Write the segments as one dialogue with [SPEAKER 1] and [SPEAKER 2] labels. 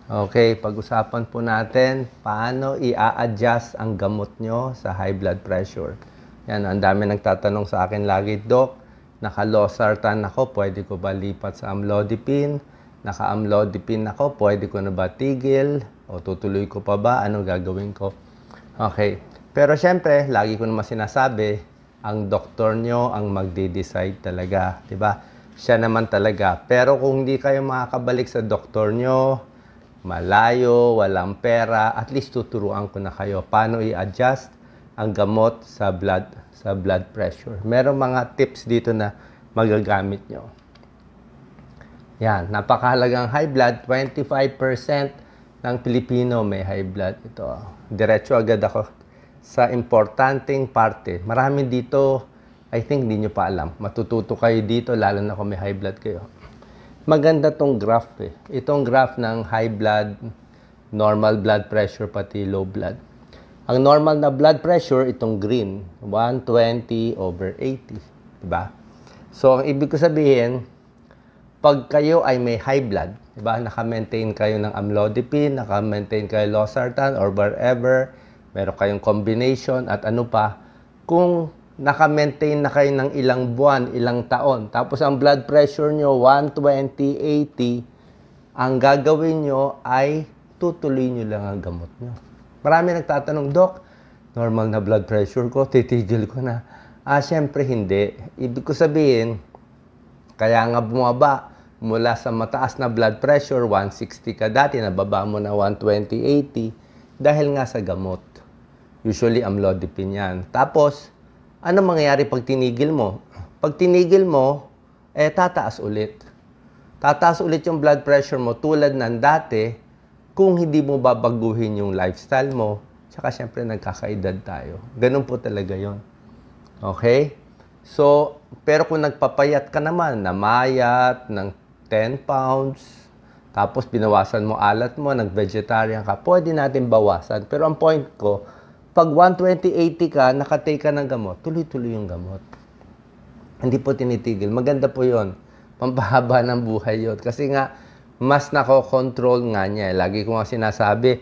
[SPEAKER 1] Okay, pag-usapan po natin paano i-a-adjust ang gamot nyo sa high blood pressure. Yan, ang dami nagtatanong sa akin lagi, Doc, naka-losartan ako, pwede ko ba lipat sa amlodipine? Naka-amlodipine ako, pwede ko na ba tigil? O tutuloy ko pa ba? Ano gagawin ko? Okay, pero syempre, lagi ko naman sinasabi, ang doktor nyo ang magde-decide talaga, di ba? Siya naman talaga. Pero kung hindi kayo makakabalik sa doktor nyo, malayo, walang pera, at least tuturuan ko na kayo paano i-adjust ang gamot sa blood pressure. Merong mga tips dito na magagamit nyo. Yan, napakahalagang high blood, 25% ng Pilipino may high blood. Ito, diretso agad ako sa importanteng parte. Marami dito, I think hindi nyo pa alam. Matututo kayo dito, lalo na kung may high blood kayo. Maganda tong graph eh. Itong graph ng high blood, normal blood pressure, pati low blood. Ang normal na blood pressure, itong green, 120/80. Diba? So, ang ibig ko sabihin, pag kayo ay may high blood, diba? Naka-maintain kayo ng amlodipine, naka-maintain kayo losartan, or wherever, meron kayong combination, at ano pa, kung naka-maintain na kayo ng ilang buwan, ilang taon. Tapos ang blood pressure nyo, 120/80, ang gagawin nyo ay tutuloy nyo lang ang gamot nyo. Marami nagtatanong, Doc, normal na blood pressure ko, titigil ko na. Syempre hindi. Ibig ko sabihin, kaya nga bumaba mula sa mataas na blood pressure, 160 ka dati, nababa mo na 120/80, dahil nga sa gamot. Usually amlodipine yan. Tapos, ano mangyayari pag tinigil mo? Pag tinigil mo, tataas ulit. Tataas ulit yung blood pressure mo tulad ng dati kung hindi mo babaguhin yung lifestyle mo. Tsaka syempre nagkakaedad tayo. Ganun po talaga yon. Okay? So, pero kung nagpapayat ka naman, namayat ng 10 pounds, tapos binawasan mo alat mo, nag-vegetarian ka, pwede natin bawasan. Pero ang point ko, pag 120/80 ka, nakatake ka ng gamot, tuloy-tuloy yung gamot. Hindi po tinitigil. Maganda po yon. Pampahaba ng buhay yun. Kasi nga, mas nako-control nga niya. Lagi ko nga sinasabi,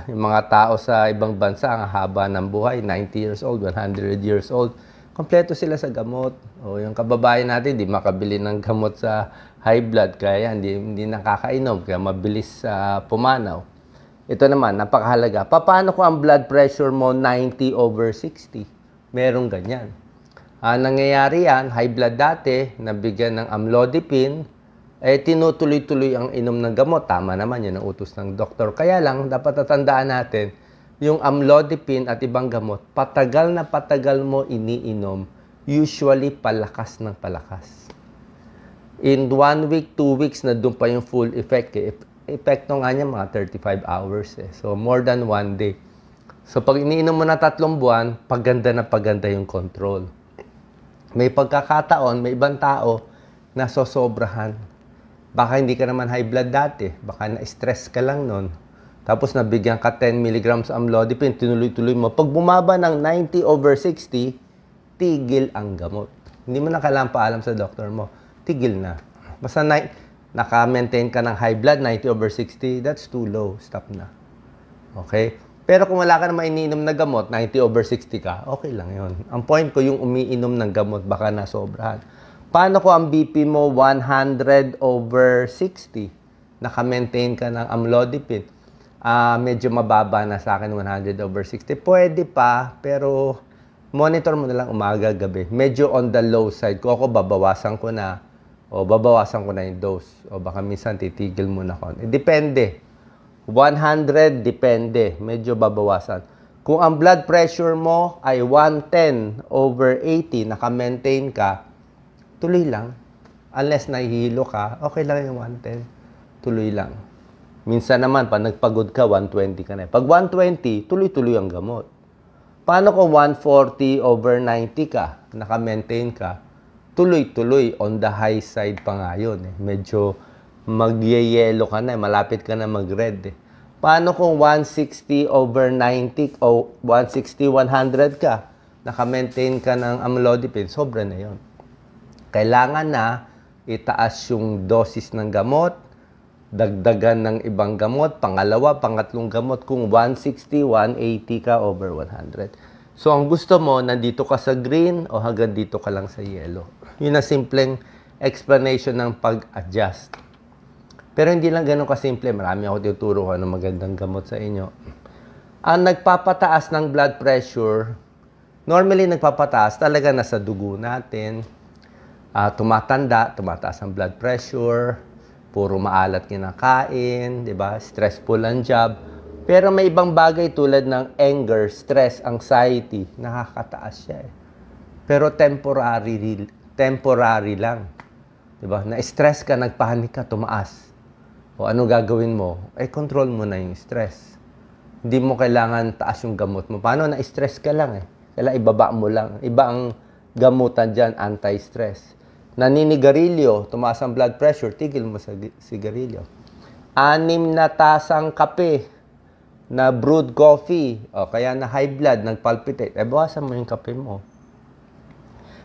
[SPEAKER 1] yung mga tao sa ibang bansa, ang haba ng buhay, 90 years old, 100 years old, kompleto sila sa gamot. O yung kababayan natin, di makabili ng gamot sa high blood, kaya hindi nakakainom, kaya mabilis pumanaw. Ito naman, napakahalaga. Paano kung ang blood pressure mo 90/60? Merong ganyan. Nangyayari yan, high blood dati, nabigyan ng amlodipine, tinutuloy-tuloy ang inom ng gamot. Tama naman, yun ang utos ng doktor. Kaya lang, dapat tatandaan natin, yung amlodipine at ibang gamot, patagal na patagal mo iniinom, usually palakas ng palakas. In 1 week, 2 weeks, na doon pa yung full effect epekto nga niya mga 35 hours eh. So, more than 1 day. So, pag iniinom mo na 3 buwan, paganda na paganda yung control. May pagkakataon, may ibang tao na sosobrahan. Baka hindi ka naman high blood dati. Baka na-stress ka lang nun. Tapos, nabigyan ka 10 mg amlodipine, tinuloy-tuloy mo. Pag bumaba ng 90/60, tigil ang gamot. Hindi mo na kailangan paalam sa doktor mo. Tigil na. Basta naka-maintain ka ng high blood, 90/60, that's too low. Stop na. Okay? Pero kung wala ka na iniinom na gamot, 90/60 ka, okay lang yon. Ang point ko, yung umiinom ng gamot, baka nasobrahan. Paano kung ang BP mo 100/60? Naka-maintain ka ng amlodipine. Medyo mababa na sa akin, 100/60. Pwede pa, pero monitor mo na lang umaga, gabi. Medyo on the low side. Kung ako, babawasan ko na. O babawasan ko na yung dose. O baka minsan titigil muna ko. Depende. 100, depende. Medyo babawasan. Kung ang blood pressure mo ay 110/80, naka-maintain ka, tuloy lang. Unless nahihilo ka, okay lang yung 110. Tuloy lang. Minsan naman, pag nagpagod ka, 120 ka na. Pag 120, tuloy-tuloy ang gamot. Paano kung 140/90 ka, naka-maintain ka, tuloy-tuloy, on the high side pa nga yun. Medyo magyeyelo ka na, malapit ka na mag-red. Paano kung 160/90 o 160/100 ka, naka-maintain ka ng amlodipine, sobra na yon. Kailangan na itaas yung dosis ng gamot, dagdagan ng ibang gamot, pangalawa, pangatlong gamot, kung 160, 180 ka over 100. So, ang gusto mo, nandito ka sa green o hanggang dito ka lang sa yellow. Yun ang simpleng explanation ng pag-adjust. Pero hindi lang ganun kasimple. Marami ako tuturo kung ano magandang gamot sa inyo. Ang nagpapataas ng blood pressure, normally nagpapataas talaga nasa dugo natin. Tumataas ang blood pressure, puro maalat kinakain, di ba? Stressful ang job. Pero may ibang bagay tulad ng anger, stress, anxiety, nakakataas siya eh. Pero temporary lang. Di ba? Na-stress ka, nagpanik ka, tumaas. O ano gagawin mo? Control mo na yung stress. Hindi mo kailangan taas yung gamot mo. Paano? Na-stress ka lang eh. Kailangan ibaba mo lang. Iba ang gamutan dyan, anti-stress. Naninigarilyo, tumaas ang blood pressure, tigil mo sa sigarilyo. 6 na tasang kape na brewed coffee, o kaya na high blood, nagpalpitate, bawasan mo yung kape mo.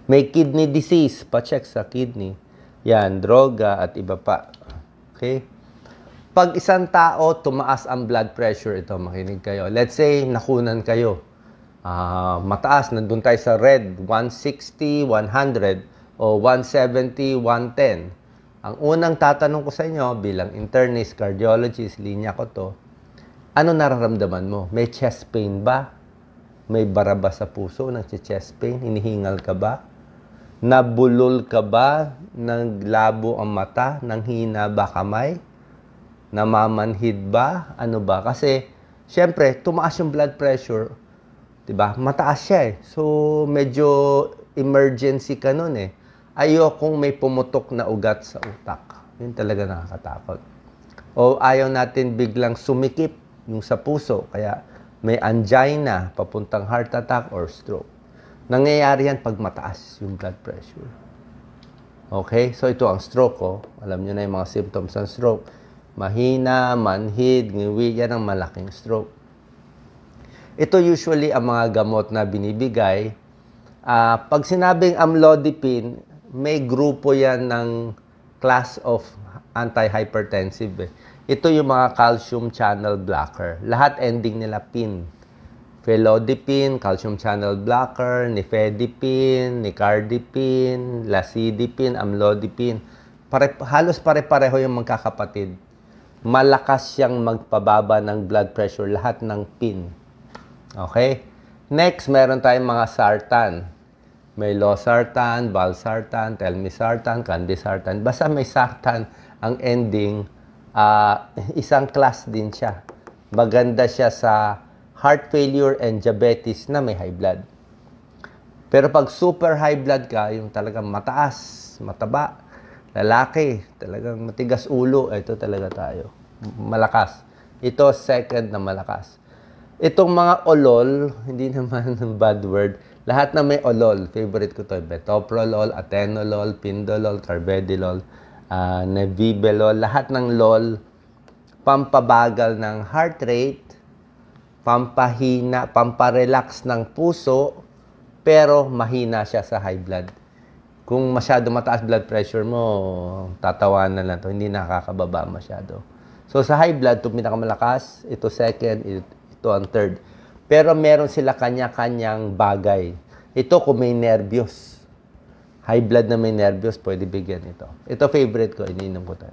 [SPEAKER 1] May kidney disease, pa-check sa kidney. Yan, droga at iba pa. Okay? Pag isang tao, tumaas ang blood pressure, ito, makinig kayo. Let's say, nakunan kayo. Mataas, nandun tayo sa red, 160, 100, o 170, 110. Ang unang tatanong ko sa inyo, bilang internist, cardiologist, linya ko to, ano nararamdaman mo? May chest pain ba? May bara ba sa puso? Nag-chest pain? Hinihingal ka ba? Nabulol ka ba? Naglabo ang mata? Nanghina ba kamay? Namamanhid ba? Ano ba? Kasi, syempre, tumaas yung blood pressure. Diba? Mataas siya eh. So, medyo emergency ka nun eh. Ayokong may pumutok na ugat sa utak. Yun talaga nakakatakot. O ayaw natin biglang sumikip yung sa puso. Kaya may angina, papuntang heart attack or stroke. Nangyayari yan pag mataas yung blood pressure. Okay? So ito ang stroke. Oh. Alam nyo na yung mga symptoms ng stroke. Mahina, manhid, ngiwi, yan ang malaking stroke. Ito usually ang mga gamot na binibigay. Pag sinabing amlodipine, may grupo yan ng class of antihypertensive. Ito yung mga calcium channel blocker. Lahat ending nila pin. Felodipine, calcium channel blocker, nifedipine, nicardipine, lasodipine, amlodipine. Halos pare-pareho yung magkakapatid. Malakas siyang magpababa ng blood pressure, lahat ng pin. Okay? Next, meron tayong mga sartan. May losartan, valsartan, telmisartan, candesartan. Basta may sartan ang ending, isang class din siya. Maganda siya sa heart failure and diabetes na may high blood. Pero pag super high blood ka, yung talagang mataas, mataba, lalaki, talagang matigas ulo, ito talaga tayo. Malakas. Ito second na malakas. Itong mga olol, hindi naman bad word, lahat na may olol, favorite ko to, metoprolol, atenolol, pindolol, carvedilol, nebivolol, lahat ng lol, pampabagal ng heart rate, pampahina, pamparelax ng puso, pero mahina siya sa high blood. Kung masyado mataas blood pressure mo, tatawanan lang to, hindi nakakababa masyado. So sa high blood, ito pinakamalakas, ito second, ito ang third. Pero meron sila kanya-kanyang bagay. Ito kung may nervyos. High blood na may nervyos, pwede bigyan ito. Ito favorite ko, iniinom ko tayo.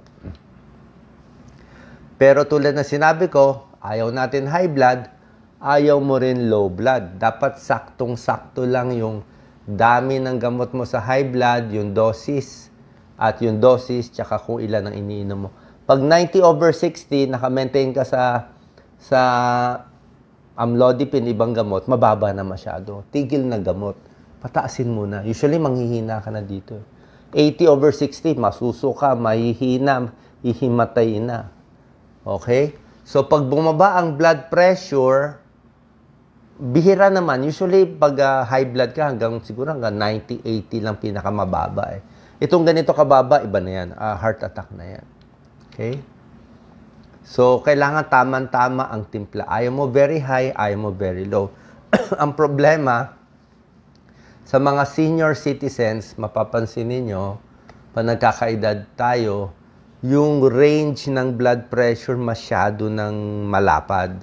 [SPEAKER 1] Pero tulad na sinabi ko, ayaw natin high blood, ayaw mo rin low blood. Dapat saktong-sakto lang yung dami ng gamot mo sa high blood, yung dosis, at yung dosis, tsaka kung ilan ang iniinom mo. Pag 90/60, naka-maintain ka sa amlodipine, ibang gamot, mababa na masyado. Tigil na gamot. Pataasin muna. Usually, manghihina ka na dito. 80/60, masusuka, mahihina, ihimatay na. Okay? So, pag bumaba ang blood pressure, bihira naman. Usually, pag high blood ka, siguro hanggang 90-80 lang pinakamababa eh. Itong ganito kababa, iba na yan. Heart attack na yan. Okay? So, kailangan tama-tama ang timpla. Ayaw mo very high, ayaw mo very low. Ang problema, sa mga senior citizens, mapapansin ninyo, pag nagkakaedad tayo, yung range ng blood pressure masyado ng malapad.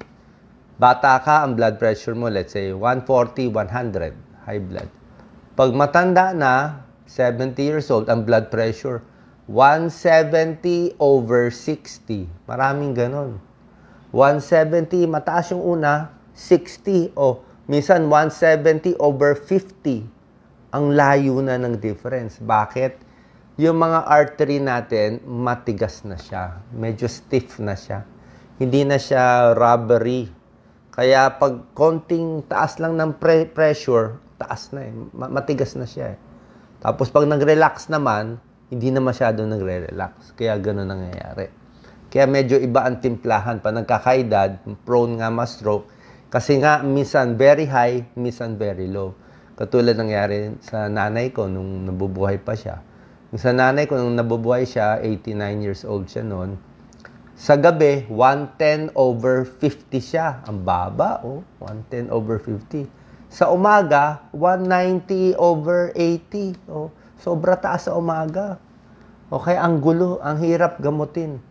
[SPEAKER 1] Bata ka, ang blood pressure mo, let's say, 140, 100, high blood. Pag matanda na, 70 years old, ang blood pressure, 170 over 60. Maraming ganon. 170, mataas yung una, 60. O, minsan 170 over 50. Ang layo na ng difference. Bakit? Yung mga artery natin, matigas na siya. Medyo stiff na siya. Hindi na siya rubbery. Kaya pag konting taas lang ng pressure, taas na eh. Matigas na siya eh. Tapos pag nag-relax naman, hindi na masyado nagre-relax. Kaya gano'n nangyayari. Kaya medyo iba ang timplahan. Pag nagkakaedad, prone nga ma-stroke. Kasi nga, minsan very high, minsan very low. Katulad nangyari sa nanay ko nung nabubuhay pa siya. Yung sa nanay ko, nung nabubuhay siya, 89 years old siya noon. Sa gabi, 110 over 50 siya. Ang baba, 110 over 50. Sa umaga, 190 over 80. Sobra taas sa umaga. Okay, ang gulo, ang hirap gamutin.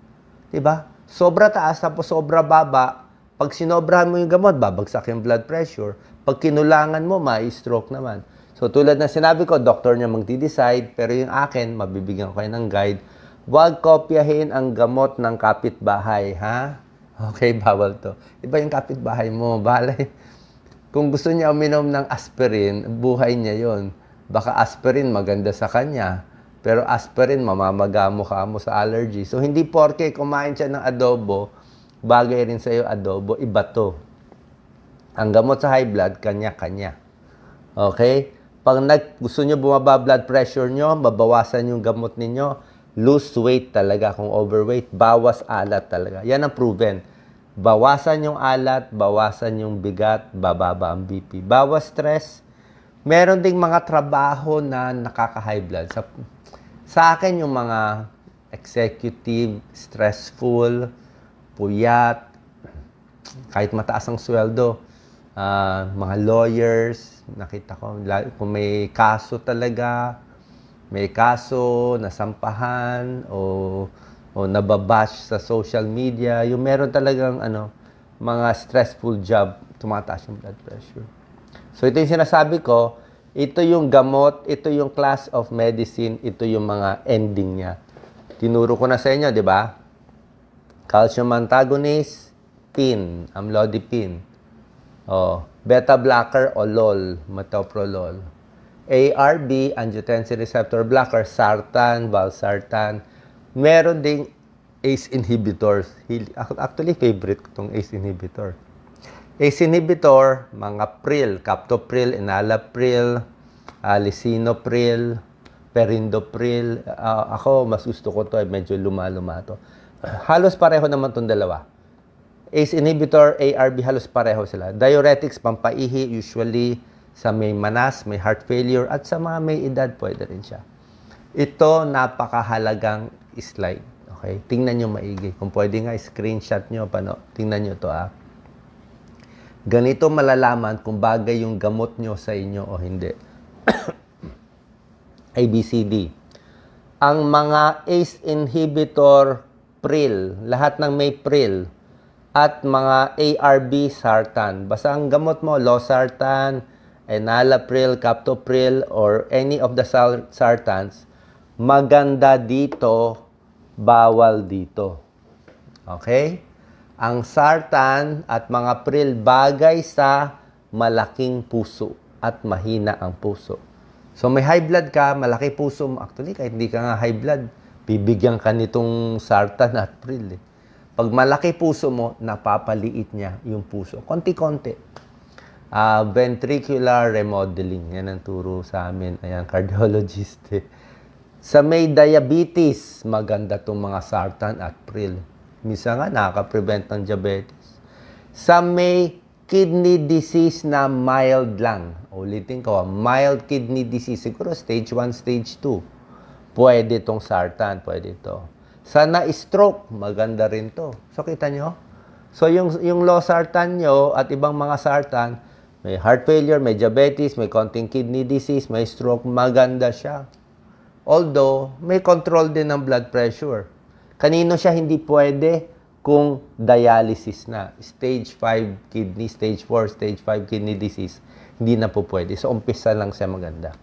[SPEAKER 1] Diba? Sobra taas, tapos sobra baba. Pag sinobrahan mo yung gamot, babagsak yung blood pressure. Pag kinulangan mo, ma-stroke naman. So, tulad na sinabi ko, doktor niya magdi-decide, pero yung akin, mabibigyan ko kayo ng guide. Huwag kopyahin ang gamot ng kapitbahay, ha? Okay, bawal to. Iba yung kapitbahay mo, balay. Kung gusto niya uminom ng aspirin, buhay niya yon. Baka aspirin maganda sa kanya, pero aspirin mamamaga mo sa allergy. So, hindi porke kumain siya ng adobo, bagay rin sa'yo adobo, iba to. Ang gamot sa high blood, kanya-kanya. Okay? Pag gusto nyo bumaba blood pressure nyo, mabawasan yung gamot ninyo, lose weight talaga. Kung overweight, bawas alat talaga. Yan ang proven. Bawasan yung alat, bawasan yung bigat, bababa ang BP. Bawas stress. Meron ding mga trabaho na nakaka-high blood. Sa akin, yung mga executive, stressful, puyat, kahit mataas ang sweldo, mga lawyers, nakita ko, kung may kaso talaga, may kaso, nasampahan, o nababash sa social media, yung meron talagang mga stressful job, tumataas yung blood pressure. So ito yung sinasabi ko, ito yung gamot, ito yung class of medicine, ito yung mga ending niya. Tinuro ko na sa inyo, di ba? Calcium antagonist, PIN, amlodipine. Beta blocker o LOL, metoprolol. ARB, angiotensin receptor blocker, sartan, valsartan. Meron ding ACE inhibitors. Actually, favorite ko itong ACE inhibitor. ACE inhibitor, mga pril, captopril, enalapril, lisinopril, perindopril. Ako, mas gusto ko to, medyo luma-luma to. Halos pareho naman itong dalawa. ACE inhibitor, ARB, halos pareho sila. Diuretics, pampaihi, usually sa may manas, may heart failure, at sa mga may edad, pwede rin siya. Ito, napakahalagang slide. Okay? Tingnan nyo maigi. Kung pwede nga, screenshot nyo. Tingnan nyo to, Ganito malalaman kung bagay yung gamot nyo sa inyo o hindi. ABCD. Ang mga ACE inhibitor, pril, lahat ng may pril, at mga ARB, sartan. Basta ang gamot mo, losartan, enalapril, captopril, or any of the sartans, maganda dito, bawal dito. Okay? Ang sartan at mga pril bagay sa malaking puso at mahina ang puso. So may high blood ka, malaki puso mo. Actually, kahit hindi ka nga high blood, bibigyan ka nitong sartan at pril. Pag malaki puso mo, napapaliit niya yung puso. Konti-konti. Ventricular remodeling. Yan ang turo sa amin. Ayan, cardiologist. Sa may diabetes, maganda itong mga sartan at pril. Minsan nga, nakaka-prevent ng diabetes. Sa may kidney disease na mild lang. Ulitin ko, mild kidney disease. Siguro stage 1, stage 2. Pwede itong sartan, pwede ito. Sa na-stroke, maganda rin to. So, kita nyo? So, yung losartan nyo at ibang mga sartan, may heart failure, may diabetes, may konting kidney disease, may stroke, maganda siya. Although, may control din ng blood pressure. Kanino siya hindi pwede? Kung dialysis na. Stage 5 kidney, stage 4, stage 5 kidney disease, hindi na po pwede. So, umpisa lang siya maganda.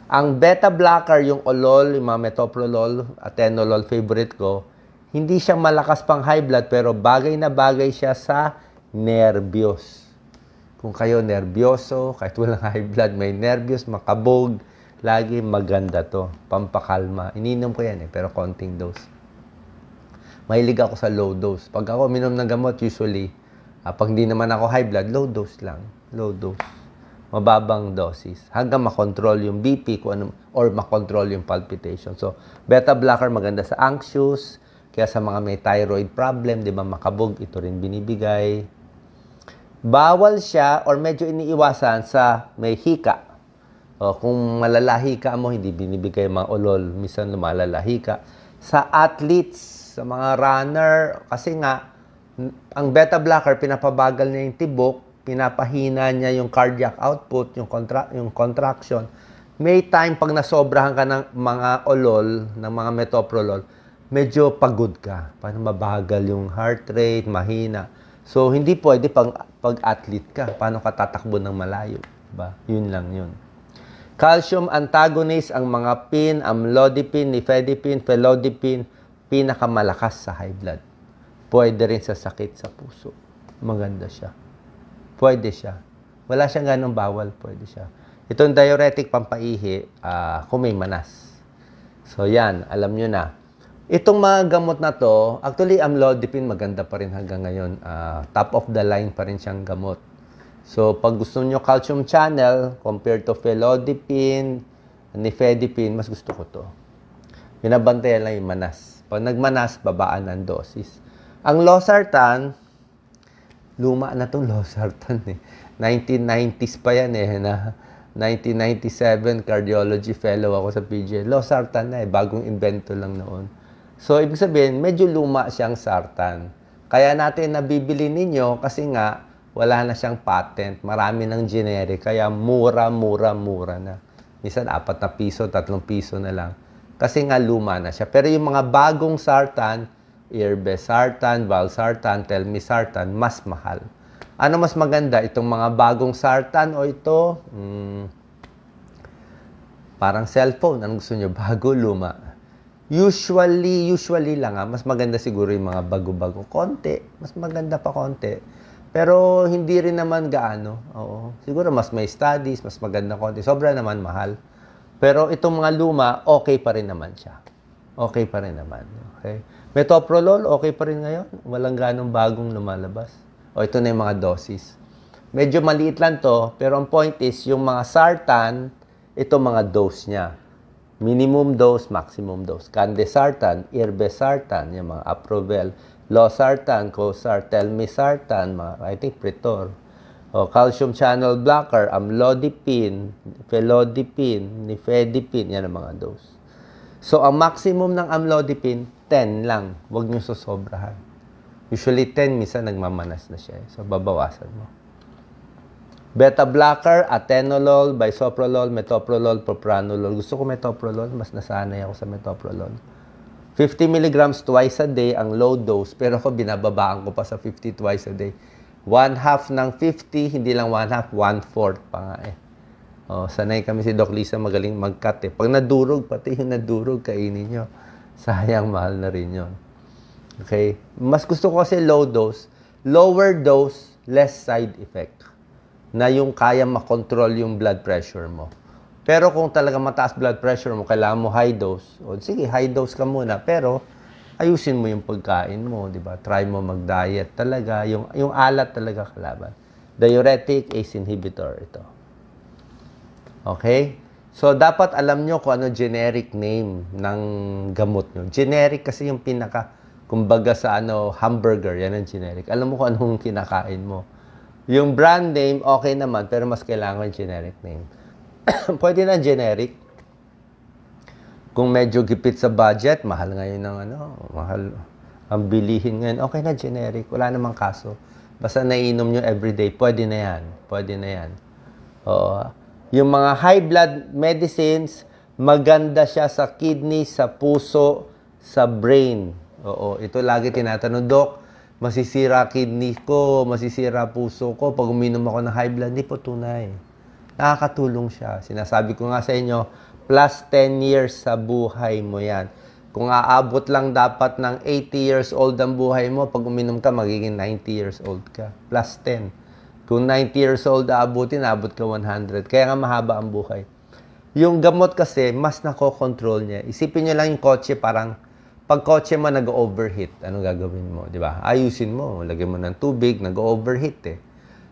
[SPEAKER 1] Ang beta blocker, yung olol, yung mga metoprolol, atenolol, favorite ko, hindi siya malakas pang high blood, pero bagay na bagay siya sa nervyos. Kung kayo nervyoso, kahit walang high blood, may nervyos, makabog, lagi maganda to. Pampakalma. Ininom ko yan pero konting dose. Mahilig ako sa low dose. Pag ako minom ng gamot, usually, pag hindi naman ako high blood, low dose lang. Low dose. Mababang dosis. Hanggang makontrol yung BP kung ano, or makontrol yung palpitation. So, beta blocker maganda sa anxious, kaya sa mga may thyroid problem, di ba, makabog, ito rin binibigay. Bawal siya or medyo iniiwasan sa may hika. O, kung malalahi ka mo, hindi binibigay mga olol. Minsan lumalalahi ka. Sa athletes, sa mga runner, kasi nga, ang beta blocker, pinapabagal niya yung tibok, pinapahina niya yung cardiac output, yung contraction. May time pag nasobrahan ka ng mga olol, ng mga metoprolol, medyo pagod ka. Paano mabagal yung heart rate, mahina. So, hindi pwede pag-athlete ka. Paano ka tatakbo ng malayo? Diba? Yun lang yun. Calcium antagonist, ang mga PIN, amlodipine, nifedipine, felodipine, pinakamalakas sa high blood. Pwede rin sa sakit sa puso. Maganda siya. Pwede siya. Wala siyang ganong bawal. Pwede siya. Itong diuretic pampaihi, kung may manas. So yan, alam nyo na. Itong mga gamot na to, actually amlodipine maganda pa rin hanggang ngayon. Top of the line pa rin siyang gamot. So pag gusto nyo calcium channel, compared to felodipine, nifedipine, mas gusto ko to. Binabantayan lang yung manas. Pag nagmanas, babaan ang dosis. Ang losartan, luma na itong losartan 1990s pa yan na 1997, cardiology fellow ako sa PGA. Losartan na bagong invento lang noon. So, ibig sabihin, medyo luma siyang sartan. Kaya natin nabibili ninyo kasi nga, wala na siyang patent. Marami ng generic. Kaya mura na. Minsan, 4 na piso, 3 piso na lang. Kasi nga luma na siya. Pero yung mga bagong sartan, irbesartan, valsartan, telmisartan, mas mahal. Ano mas maganda? Itong mga bagong sartan o ito? Parang cellphone. Anong gusto nyo? Bago, luma. Usually lang mas maganda siguro yung mga bago-bago. Konti. Mas maganda pa konti. Pero hindi rin naman gaano. Oo. Siguro mas may studies, mas maganda konti. Sobra naman mahal. Pero itong mga luma, okay pa rin naman siya. Okay pa rin naman. Okay? Metoprolol, okay pa rin ngayon. Walang ganong bagong lumalabas. O ito na yung mga dosis. Medyo maliit lang to, pero ang point is, yung mga sartan, ito mga dose niya. Minimum dose, maximum dose. Candesartan, irbesartan, yung mga Aprovel, losartan, cosart, telmisartan, mga, I think, Pritor. O, calcium channel blocker, amlodipine, felodipine, nifedipine, yan ang mga dose. So, ang maximum ng amlodipine, 10 lang. Huwag nyo susobrahan. Usually, 10, minsan nagmamanas na siya. So, babawasan mo. Beta blocker, atenolol, bisoprolol, metoprolol, propranolol. Gusto ko metoprolol. Mas nasanay ako sa metoprolol. 50 milligrams twice a day ang low dose. Pero ako, binababaan ko pa sa 50 twice a day. 1/2 ng 50, hindi lang 1/2, 1/4 pa nga O, sanay kami si Doc Lisa magaling mag-cut Pag nadurog, pati yung nadurog, kainin nyo. Sayang, mahal na rin yun. Okay? Mas gusto ko kasi low dose. Lower dose, less side effect. Na yung kaya makontrol yung blood pressure mo. Pero kung talaga mataas blood pressure mo, kailangan mo high dose. O, sige, high dose ka muna. Pero, ayusin mo yung pagkain mo, di ba? Try mo mag-diet talaga. Yung alat talaga kalaban. Diuretic ACE inhibitor ito. Okay? So, dapat alam nyo kung ano generic name ng gamot nyo. Generic kasi yung pinaka, kumbaga sa hamburger, yan ang generic. Alam mo kung anong kinakain mo. Yung brand name, okay naman, pero mas kailangan generic name. Pwede na generic. Kung medyo gipit sa budget, mahal ngayon ng mahal ang bilihin ngayon. Okay na generic, wala namang kaso. Basta naiinom nyo everyday, pwede na yan. Pwede na yan. Oo. Yung mga high blood medicines, maganda siya sa kidney, sa puso, sa brain. Oo, ito lagi tinatanong, Dok, masisira kidney ko, masisira puso ko pag uminom ako ng high blood. Hindi po tunay. Nakakatulong siya. Sinasabi ko nga sa inyo, plus 10 years sa buhay mo yan. Kung aabot lang dapat ng 80 years old ang buhay mo, pag uminom ka, magiging 90 years old ka. Plus 10. Kung 90 years old aabutin, aabot ka 100. Kaya nga mahaba ang buhay. Yung gamot kasi, mas nakokontrol niya. Isipin nyo lang yung kotse, parang pag kotse mo nag-overheat, anong gagawin mo? Di ba? Ayusin mo. Lagyan mo ng tubig, nag-overheat eh.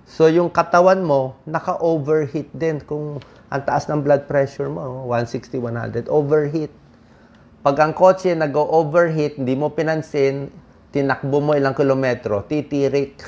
[SPEAKER 1] So, yung katawan mo, naka-overheat din. Kung ang taas ng blood pressure mo, 160, 100, overheat. Pag ang kotse nag-overheat, hindi mo pinansin, tinakbo mo ilang kilometro, titirik.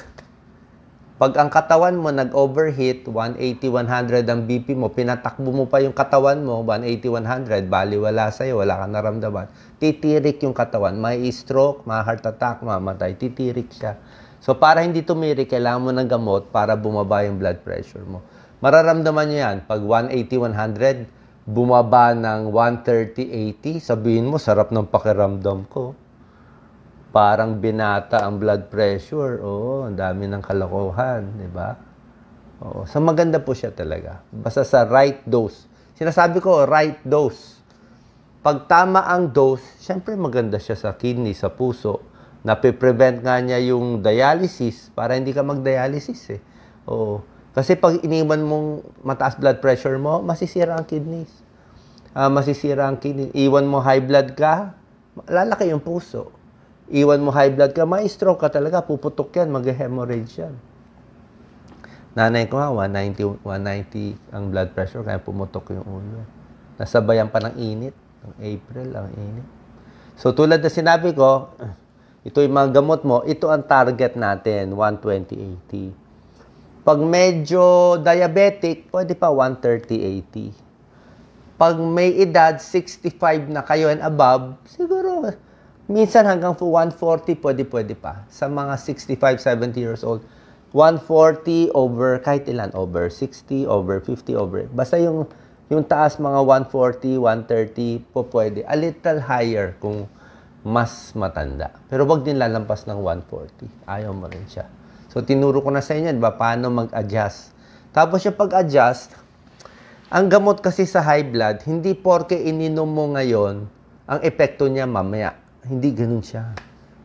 [SPEAKER 1] Pag ang katawan mo nag-overheat, 180, 100 ang BP mo, pinatakbo mo pa yung katawan mo, 180, 100, baliwala sa'yo, wala kang naramdaman, titirik yung katawan. May stroke, may heart attack, mamatay, titirik siya. So, para hindi tumirik, kailangan mo ng gamot para bumaba yung blood pressure mo. Mararamdaman nyo yan. Pag 180, 100, bumaba ng 130, 80, sabihin mo, sarap ng pakiramdam ko. Parang binata ang blood pressure. Oo, ang dami ng kalokohan, di ba? Oo, so maganda po siya talaga. Basta sa right dose. Sinasabi ko, right dose. Pag tama ang dose, syempre maganda siya sa kidney, sa puso. Napiprevent nga niya yung dialysis para hindi ka mag-dialysis eh. Oo. Kasi pag iniwan mong mataas blood pressure mo, masisira ang kidneys. Masisira ang kidney. Iwan mo high blood ka, lalaki yung puso. Iwan mo high blood ka, may stroke ka talaga, puputok yan, mag-hemorrhage yan. Nanay ko nga, 190 ang blood pressure, kaya pumutok yung ulo. Nasabayan pa ng init, ng April, ang init. So tulad na sinabi ko, ito yung mga gamot mo, ito ang target natin, 120/80. Pag medyo diabetic, pwede pa 130/80. Pag may edad, 65 na kayo and above, siguro, minsan hanggang 140, pwede pa. Sa mga 65, 70 years old, 140 over, kahit ilan, over 60, over 50, over, basta yung taas mga 140, 130, po pwede. A little higher kung mas matanda. Pero wag din lalampas ng 140. Ayaw mo rin siya. So, tinuro ko na sa inyo, diba, paano mag-adjust. Tapos yung pag-adjust, ang gamot kasi sa high blood, hindi porke ininom mo ngayon, ang epekto niya mamaya. Hindi ganun siya.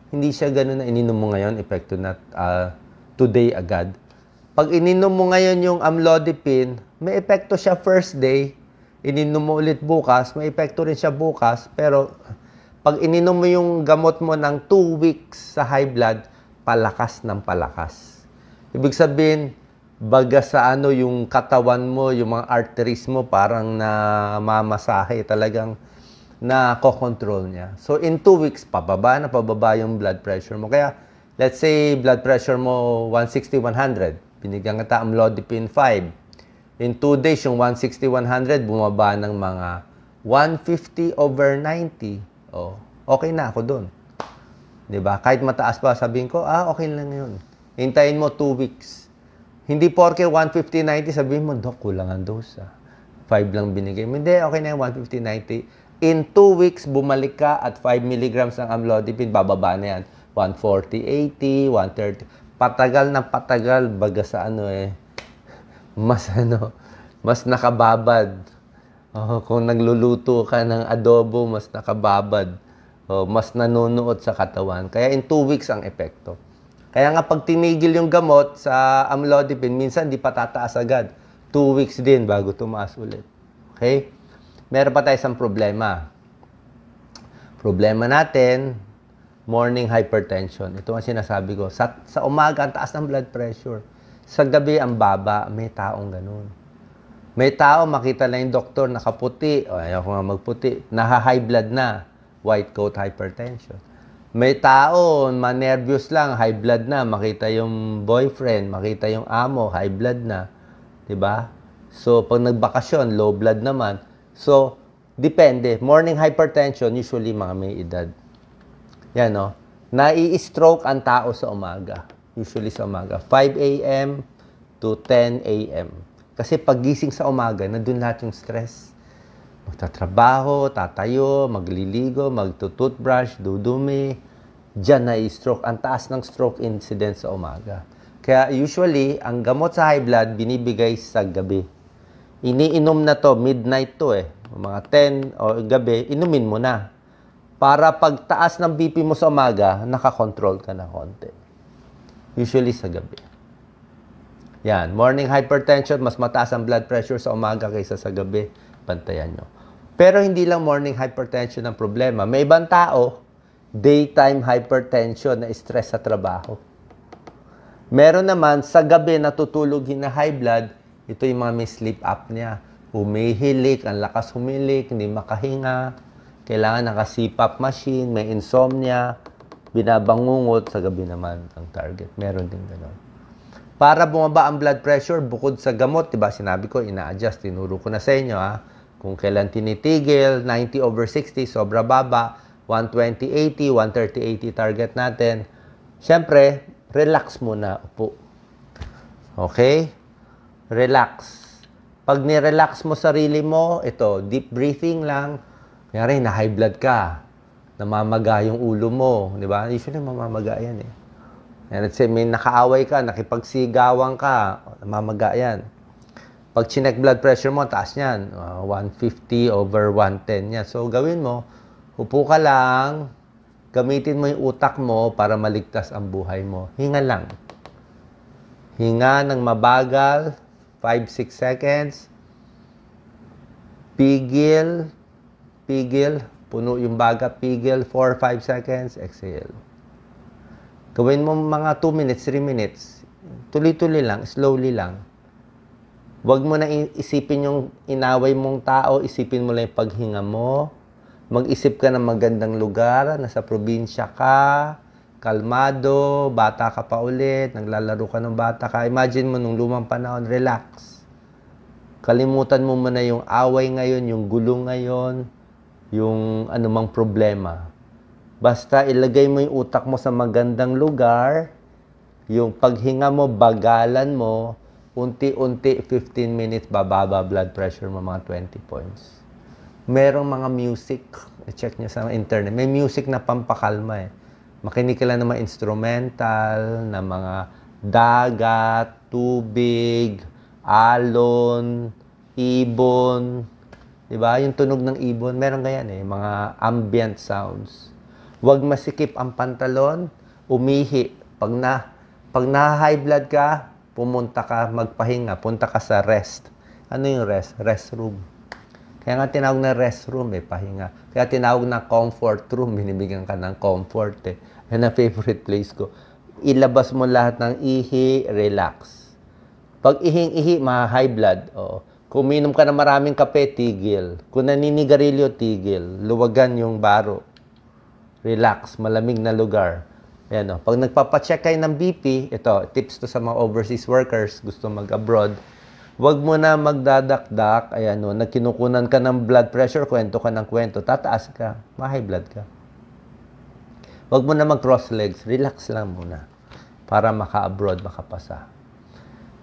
[SPEAKER 1] Hindi siya ganun na ininom mo ngayon, epekto na today agad. Pag ininom mo ngayon yung amlodipine, may epekto siya first day. Ininom mo ulit bukas, may epekto rin siya bukas. Pero pag ininom mo yung gamot mo ng 2 weeks sa high blood, palakas ng palakas. Ibig sabihin, baga sa yung katawan mo, yung mga arteries mo, parang namamasahe, talagang na-control niya. So, in 2 weeks, pababa yung blood pressure mo. Kaya, let's say, blood pressure mo 160, 100. Binigyan kita amlodipine 5. In 2 days, yung 160, 100, bumaba ng mga 150/90. Oh, okay na ako dun. Diba? Kahit mataas pa, sabihin ko, okay lang yun. Hintayin mo 2 weeks. Hindi porke 150/90, sabihin mo, Dok, kulang ang dose. 5 lang binigay mo. Hindi, okay na yung 150/90. In 2 weeks, bumalik ka at 5 milligrams ng amlodipine, bababa na yan. 140/80, 130. Patagal ng patagal, baga sa mas nakababad. Kung nagluluto ka ng adobo, mas nakababad. Mas nanunuot sa katawan. Kaya in 2 weeks ang epekto. Kaya nga pag tinigil yung gamot sa amlodipine, minsan di pa tataas agad. 2 weeks din bago tumaas ulit. Okay? Meron pa tayo isang problema. Problema natin, morning hypertension. Ito ang sinasabi ko. Sa umaga, ang taas ng blood pressure. Sa gabi, ang baba. May taong ganun. May tao, makita na yung doktor, nakaputi. Ayaw ko nga magputi. Naha-high blood na. White coat hypertension. May tao, ma-nervous lang, high blood na. Makita yung boyfriend, makita yung amo, high blood na. Diba? So, pag nagbakasyon, low blood naman. So, depende. Morning hypertension, usually mga may edad. Yan, no? Nai-stroke ang tao sa umaga. Usually sa umaga. 5 a.m. to 10 a.m. Kasi paggising sa umaga, nandun lahat yung stress. Magtatrabaho, tatayo, magliligo, magtutoothbrush, dudumi, Diyan na stroke. Ang taas ng stroke incidence sa umaga. Kaya usually, ang gamot sa high blood, binibigay sa gabi. Iniinom na to, midnight to mga 10 o gabi, inumin mo na. Para pagtaas ng BP mo sa umaga, nakakontrol ka na konti. Usually sa gabi. Yan. Morning hypertension, mas mataas ang blood pressure sa umaga kaysa sa gabi. Bantayan nyo. Pero hindi lang morning hypertension ang problema. May ibang tao, daytime hypertension na stress sa trabaho. Meron naman, sa gabi natutulog na high blood, ito yung mga may sleep apnea. Humihilik, ang lakas humilik, hindi makahinga. Kailangan naka-CPAP machine, may insomnia, binabangungot, sa gabi naman ang target. Meron din gano'n. Para bumaba ang blood pressure, bukod sa gamot, diba, sinabi ko, ina-adjust, tinuro ko na sa inyo, kung kailan tinitigil, 90/60, sobra baba, 120/80, 130/80 target natin. Siyempre, relax muna, upo. Okay? Relax. Pag ni-relax mo sarili mo, ito, deep breathing lang. Kaya na high blood ka, namamaga yung ulo mo, di ba? Usually, mamamaga yan And let's say, may nakaaway ka, nakipagsigawan ka, namamaga yan. Pag chinek blood pressure mo, taas yan. 150/110 yan. So, gawin mo, upo ka lang, gamitin mo yung utak mo para maligtas ang buhay mo. Hinga lang. Hinga ng mabagal, 5-6 seconds. Pigil, puno yung baga, pigil, 4-5 seconds, exhale. Gawin mo mga 2 minutes, 3 minutes. Tuloy-tuloy lang, slowly lang. Huwag mo na isipin yung inaway mong tao, isipin mo lang yung paghinga mo. Mag-isip ka ng magandang lugar, nasa probinsya ka, kalmado, bata ka pa ulit, naglalaro ka ng bata ka. Imagine mo nung lumang panahon, relax. Kalimutan mo muna yung away ngayon, yung gulo ngayon, yung anumang problema. Basta ilagay mo yung utak mo sa magandang lugar, yung paghinga mo, bagalan mo, unti-unti, 15 minutes, bababa blood pressure mo, mga 20 points. Merong mga music, check nyo sa internet, may music na pampakalma Makinig ka lang ng mga instrumental, na mga dagat, tubig, alon, ibon, diba? Yung tunog ng ibon, meron ganyan mga ambient sounds. Huwag masikip ang pantalon, umihi. Pag na-high blood ka, pumunta ka, magpahinga, punta ka sa rest. Ano yung rest? Restroom. Kaya nga tinawag na restroom pahinga. Kaya tinawag na comfort room, binibigyan ka ng comfort Yan ang favorite place ko. Ilabas mo lahat ng ihi, relax. Pag ihing-ihi, high blood. Kung minom ka na maraming kape, tigil. Kung naninigarilyo, tigil. Luwagan yung baro. Relax, malamig na lugar. Ayan, Pag nagpapacheck kayo ng BP, ito, tips to sa mga overseas workers, gusto mag-abroad, huwag mo na magdadakdak, ayan, nagkinukunan ka ng blood pressure, kwento ka ng kwento, tataas ka, ma-high blood ka. Huwag mo na mag-cross legs, relax lang muna, para maka-abroad, makapasa.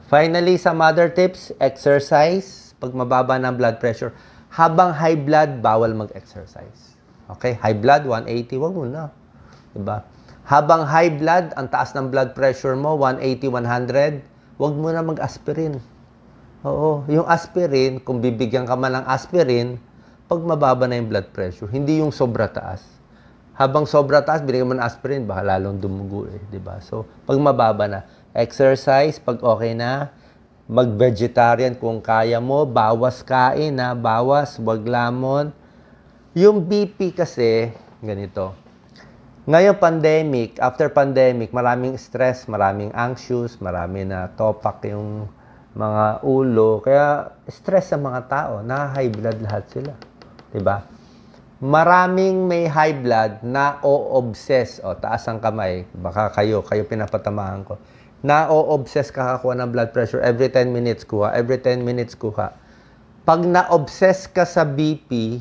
[SPEAKER 1] Finally, some other tips, exercise, pag mababa ng blood pressure, habang high blood, bawal mag-exercise. Okay, high blood, 180, huwag mo na. Diba? Habang high blood, ang taas ng blood pressure mo, 180, 100, huwag mo na mag-aspirin. Oo, yung aspirin, kung bibigyan ka man ng aspirin, pag mababa na yung blood pressure, hindi yung sobra taas. Habang sobra taas, binigyan mo ng aspirin, baka lalong dumugo diba? So, pag mababa na, exercise, pag okay na, mag-vegetarian kung kaya mo, bawas kain bawas, wag lamon. Yung BP kasi, ganito, ngayon, pandemic, after pandemic, maraming stress, maraming anxious, marami na topak yung mga ulo. Kaya, stress sa mga tao. Na-high blood lahat sila. Diba? Maraming may high blood na o-obsess. Taas ang kamay. Baka kayo pinapatamaan ko. Na o-obsess kakakuha ng blood pressure. Every 10 minutes kuha. Every 10 minutes kuha. Pag na-obsess ka sa BP,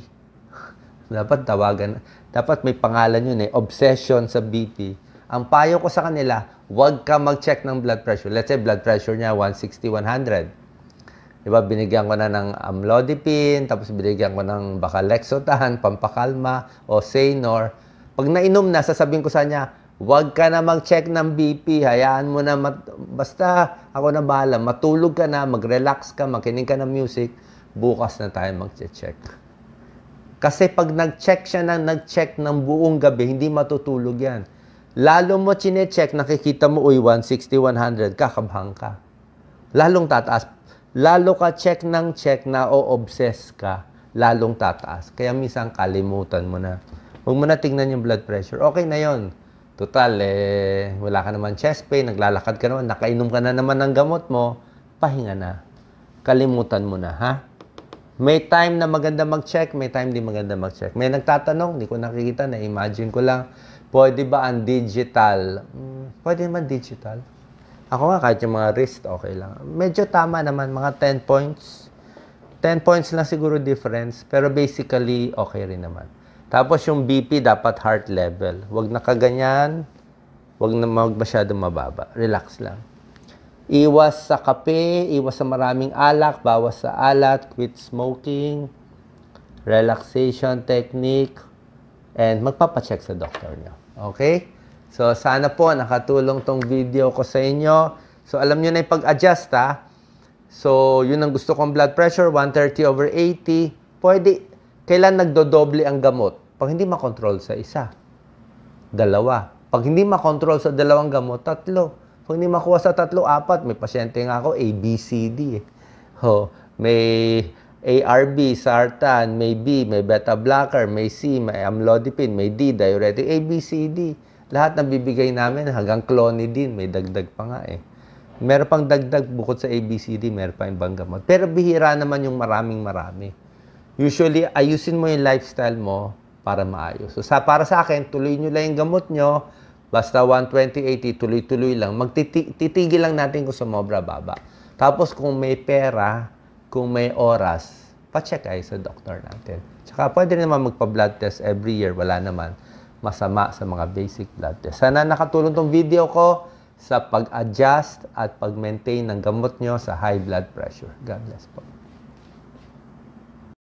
[SPEAKER 1] dapat may pangalan yun obsession sa BP. Ang payo ko sa kanila, huwag ka mag-check ng blood pressure. Let's say blood pressure niya 160, 100. Diba, binigyan ko na ng amlodipine, tapos binigyan ko ng baka Lexotan, pampakalma, o Saynor. Pag nainom na, sasabihin ko sa kanya, Huwag ka na mag-check ng BP. Hayaan mo na, basta ako na bahala. Matulog ka na, mag-relax ka, makinig ka ng music. Bukas na tayo mag-check. Kasi pag nag-check siya nag-check ng buong gabi, hindi matutulog yan. Lalo mo chine-check, nakikita mo, uy, 160, 100, kakabhang ka. Lalong tataas. Lalo ka check ng check na o-obsess ka, lalong tataas. Kaya minsan kalimutan mo na. Huwag mo na tingnan yung blood pressure. Okay na yon. Total, wala ka naman chest pain, naglalakad ka naman, nakainom ka na naman ng gamot mo, pahinga na. Kalimutan mo na, ha? May time na maganda mag-check, may time di maganda mag-check. May nagtatanong, hindi ko nakikita, na-imagine ko lang, pwede ba ang digital? Pwede naman digital. Ako nga, kahit yung mga wrist, okay lang. Medyo tama naman, mga 10 points. 10 points lang siguro difference, pero basically, okay rin naman. Tapos yung BP, dapat heart level. Huwag na kaganyan, huwag na masyadong mababa. Relax lang. Iwas sa kape, iwas sa maraming alak, bawas sa alat, quit smoking, relaxation technique, and magpapacheck sa doktor nyo. Okay? So, sana po nakatulong tong video ko sa inyo. So, alam nyo na yung pag-adjust, ha? So, yun ang gusto kong blood pressure, 130/80. Pwede, kailan nagdodoble ang gamot? Pag hindi makontrol sa isa. 2. Pag hindi makontrol sa 2 gamot, 3. Pag hindi makuha sa 3, 4. May pasyente nga ako, A, B, C, D. May ARB, sartan, may B, may beta blocker, may C, may amlodipine, may D, diuretic, A, B, C, D. Lahat na bibigay namin hanggang clonidine, may dagdag pa nga eh. Meron pang dagdag bukod sa ABCD, meron pa ibang gamot. Pero bihira naman yung marami. Usually, ayusin mo yung lifestyle mo para maayos. So, para sa akin, tuloy nyo lang yung gamot nyo. Basta 120/80, tuloy-tuloy lang. Titigil lang natin kung sumobra baba. Tapos kung may pera, kung may oras, pa-check kayo sa doktor natin. Tsaka pwede naman magpa-blood test every year. Wala naman masama sa mga basic blood test. Sana nakatulong tong video ko sa pag-adjust at pag-maintain ng gamot nyo sa high blood pressure. God bless po.